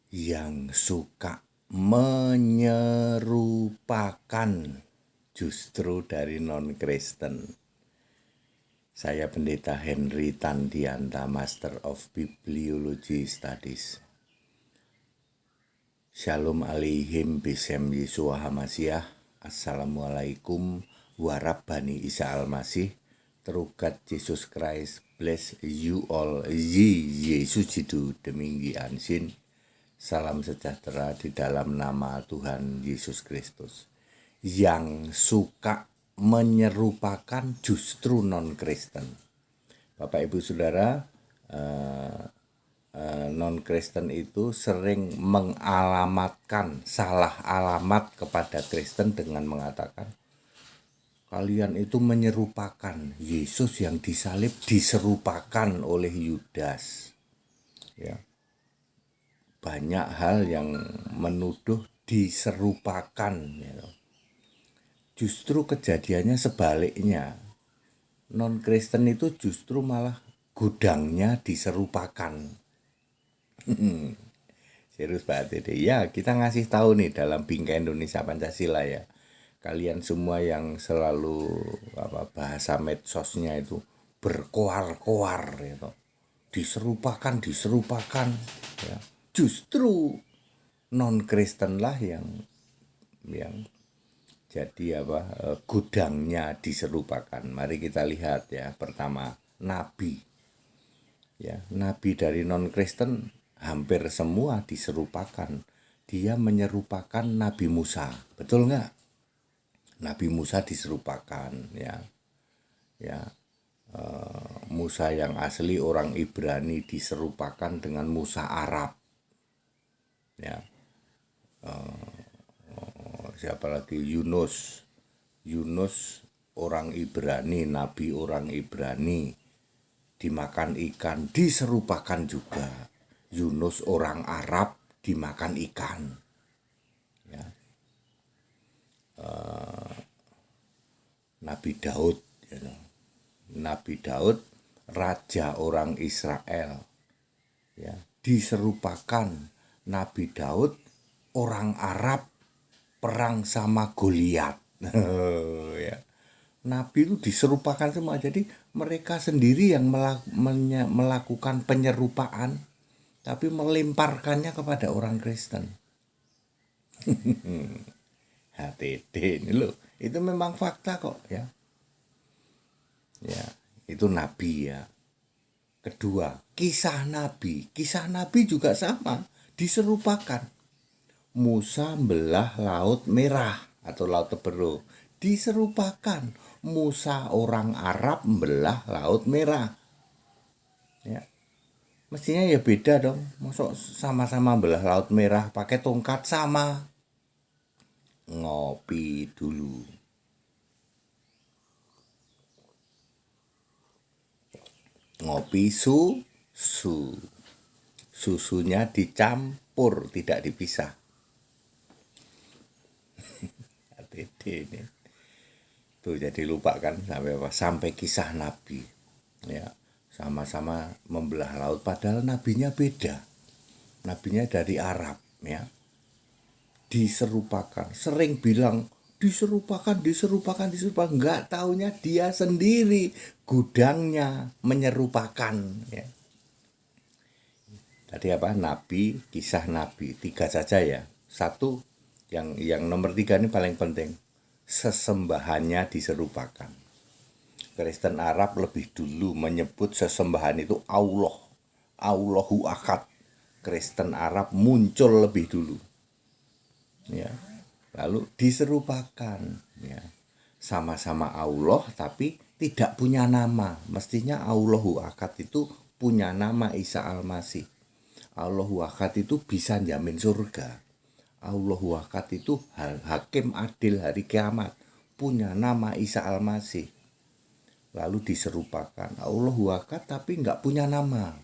yang suka menyerupakan justru dari non-Kristen. Saya Pendeta Henry Tandianta, Master of Bibliology Studies. Shalom alaihim bisem Yeshua HaMashiach. Assalamualaikum warahmatullahi Isa Al-Masih. Through God Jesus Christ, bless you all. Yesus Jidu Deminggi Ansin. Salam sejahtera di dalam nama Tuhan Yesus Kristus. Yang suka menyerupakan justru non-Kristen. Bapak Ibu Saudara, non-Kristen itu sering mengalamatkan salah alamat kepada Kristen dengan mengatakan, kalian itu menyerupakan Yesus yang disalib, diserupakan oleh Yudas. Ya. Banyak hal yang menuduh diserupakan. Ya. Justru kejadiannya sebaliknya. Non-Kristen itu justru malah gudangnya diserupakan. Serius Pak Dede. Ya, kita ngasih tahu nih dalam Bingkai Indonesia Pancasila ya. Kalian semua yang selalu bahasa medsosnya itu berkoar-koar gitu. Diserupakan ya. Justru non-Kristen lah yang jadi gudangnya diserupakan. Mari kita lihat ya. Pertama, nabi. Ya, nabi dari non-Kristen hampir semua diserupakan. Dia menyerupakan Nabi Musa. Betul nggak? Nabi Musa diserupakan ya. Ya. Musa yang asli orang Ibrani diserupakan dengan Musa Arab. Ya. Siapa lagi? Yunus orang Ibrani, nabi orang Ibrani, dimakan ikan, diserupakan juga. Yunus orang Arab dimakan ikan. Ya. Nabi Daud, Nabi Daud raja orang Israel, ya, diserupakan Nabi Daud orang Arab perang sama Goliat. Ya. Nabi itu diserupakan semua. Jadi mereka sendiri yang melakukan penyerupaan, tapi melemparkannya kepada orang Kristen. HTD ini loh, itu memang fakta kok ya. Ya, itu Nabi ya. Kedua, kisah Nabi juga sama, diserupakan. Musa belah Laut Merah atau Laut Teberu, diserupakan. Musa orang Arab belah Laut Merah. Ya. Mestinya ya beda dong. Masuk sama-sama belah Laut Merah pakai tongkat sama. Ngopi dulu. Ngopi susu. Susunya dicampur, tidak dipisah. Ini tuh jadi lupa kan sampai kisah nabi ya, sama-sama membelah laut padahal nabinya beda, nabinya dari Arab ya. Diserupakan, sering bilang diserupakan, nggak taunya dia sendiri gudangnya menyerupakan ya. Tadi nabi, kisah nabi, 3 saja ya. Satu, yang nomor 3 ini paling penting, sesembahannya diserupakan. Kristen Arab lebih dulu menyebut sesembahan itu Allah, Allahu Akad. Kristen Arab muncul lebih dulu ya, lalu diserupakan ya, sama-sama Allah tapi tidak punya nama. Mestinya Allahu Akad itu punya nama Isa Al-Masih. Allahu Akad itu bisa jamin surga. Allahu Akad itu hakim adil hari kiamat, punya nama Isa Al-Masih. Lalu diserupakan, Allahu Akad tapi nggak punya nama.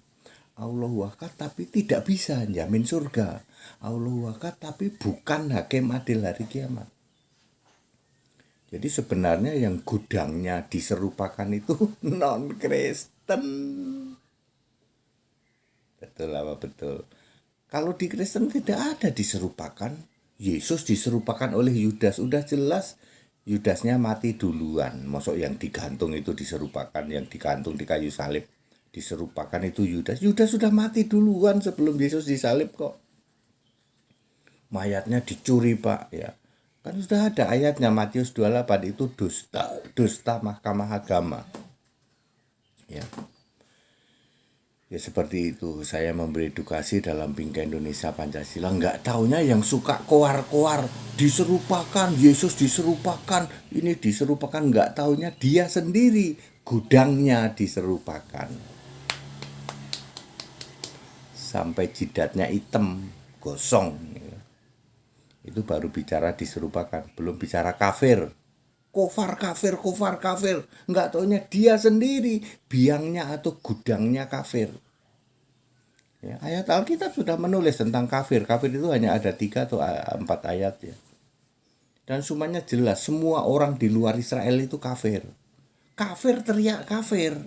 Allahu Akad tapi tidak bisa jamin surga. Allahu Akad tapi bukan hakim adil hari kiamat. Jadi sebenarnya yang gudangnya diserupakan itu non-Kristen. Betul apa betul? Kalau di Kristen tidak ada diserupakan. Yesus diserupakan oleh Yudas. Udah jelas Yudasnya mati duluan. Masuk yang digantung itu diserupakan. Yang digantung di kayu salib diserupakan itu Yudas. Yudas sudah mati duluan sebelum Yesus disalib kok. Mayatnya dicuri Pak ya. Kan sudah ada ayatnya Matius 28 itu dusta mahkamah agama. Ya. Ya seperti itu, saya memberi edukasi dalam Bingkai Indonesia Pancasila. Nggak taunya yang suka koar-koar, diserupakan, Yesus diserupakan, ini diserupakan. Nggak taunya dia sendiri, gudangnya diserupakan. Sampai jidatnya hitam, gosong. Itu baru bicara diserupakan, belum bicara kafir. Kofar kafir. Nggak taunya dia sendiri, biangnya atau gudangnya kafir. Ya, ayat Alkitab sudah menulis tentang kafir. Kafir itu hanya ada 3 atau 4 ayat ya. Dan semuanya jelas, semua orang di luar Israel itu kafir. Kafir teriak kafir.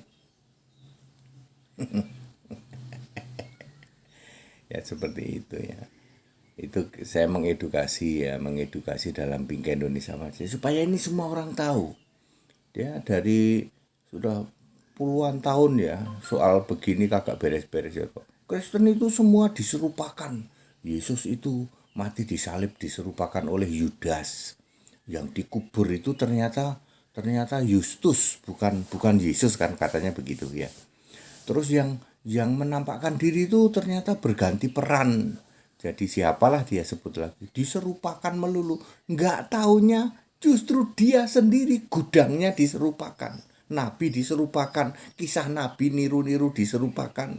Ya seperti itu ya. Itu saya mengedukasi dalam Bingkai Indonesia Pancasila supaya ini semua orang tahu. Ya dari sudah puluhan tahun ya soal begini kagak beres-beres ya kok. Kristen itu semua diserupakan. Yesus itu mati disalib diserupakan oleh Yudas. Yang dikubur itu ternyata Justus, bukan Yesus kan katanya begitu ya. Terus yang menampakkan diri itu ternyata berganti peran. Jadi siapalah dia sebut lagi, diserupakan melulu. Nggak taunya justru dia sendiri gudangnya diserupakan. Nabi diserupakan, kisah Nabi niru-niru diserupakan.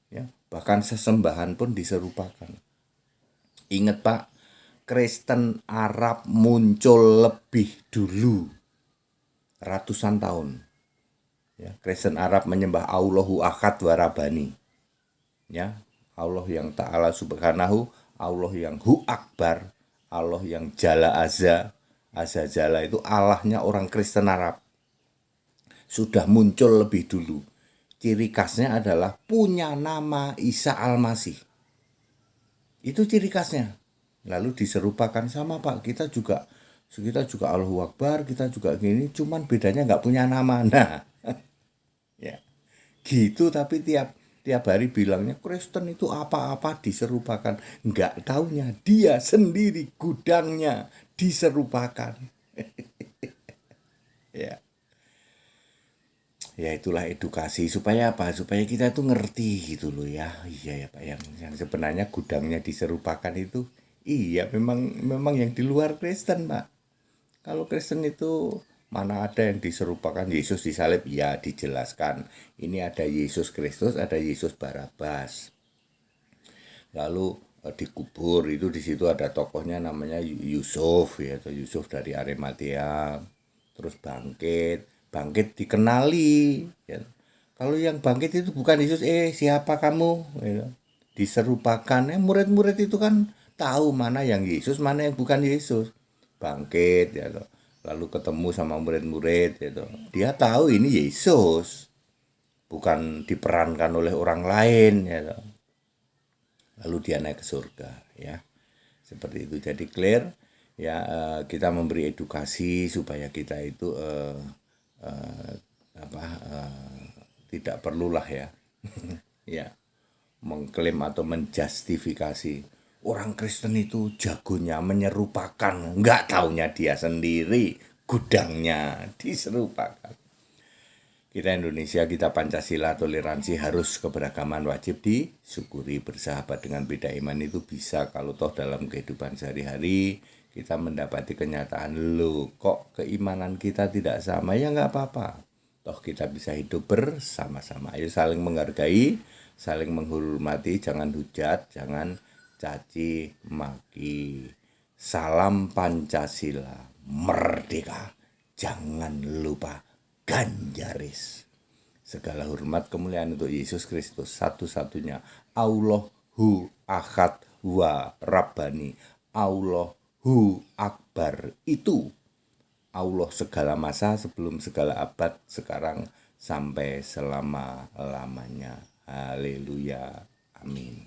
Ya, bahkan sesembahan pun diserupakan. Ingat Pak, Kristen Arab muncul lebih dulu, ratusan tahun. Ya, Kristen Arab menyembah Allahu Ahad wa Rabbani. Ya, Allah yang Ta'ala Subhanahu, Allah yang Hu Akbar, Allah yang Jalla Azza. Azza Jalla itu Allahnya orang Kristen Arab. Sudah muncul lebih dulu. Ciri khasnya adalah punya nama Isa Al-Masih. Itu ciri khasnya. Lalu diserupakan sama Pak, kita juga Allahu Akbar, kita juga gini, cuman bedanya nggak punya nama. Nah, ya gitu. Tapi tiap hari bilangnya Kristen itu apa-apa diserupakan. Nggak taunya dia sendiri gudangnya diserupakan. Ya. Ya itulah edukasi supaya apa? Supaya kita itu ngerti gitu loh ya. Iya ya Pak, yang sebenarnya gudangnya diserupakan itu iya memang yang di luar Kristen Pak. Kalau Kristen itu mana ada yang diserupakan Yesus disalib? Ya dijelaskan. Ini ada Yesus Kristus, ada Yesus Barabas. Lalu dikubur itu di situ ada tokohnya namanya Yusuf ya, atau Yusuf dari Arimatea. Terus bangkit dikenali. Ya. Kalau yang bangkit itu bukan Yesus, siapa kamu? Ya. Diserupakan. Murid-murid itu kan tahu mana yang Yesus, mana yang bukan Yesus. Bangkit ya toh. Lalu ketemu sama murid-murid gitu. Dia tahu ini Yesus, bukan diperankan oleh orang lain ya toh. Lalu dia naik ke surga ya. Seperti itu. Jadi clear ya, kita memberi edukasi supaya kita itu tidak perlulah ya ya mengklaim atau menjustifikasi orang Kristen itu jagonya menyerupakan, nggak taunya dia sendiri gudangnya diserupakan. Kita Indonesia, kita Pancasila, toleransi, harus keberagaman wajib disyukuri. Bersahabat dengan beda iman itu bisa kalau toh dalam kehidupan sehari-hari kita mendapati kenyataan, loh kok keimanan kita tidak sama, ya nggak apa-apa. Toh kita bisa hidup bersama-sama. Ayo saling menghargai, saling menghormati, jangan hujat, jangan caci maki. Salam Pancasila, merdeka, jangan lupa Ganjaris. Segala hormat kemuliaan untuk Yesus Kristus, satu-satunya Allahu Ahad wa Rabbani. Allahu Akbar itu Allah segala masa, sebelum segala abad, sekarang sampai selama-lamanya. Haleluya. Amin.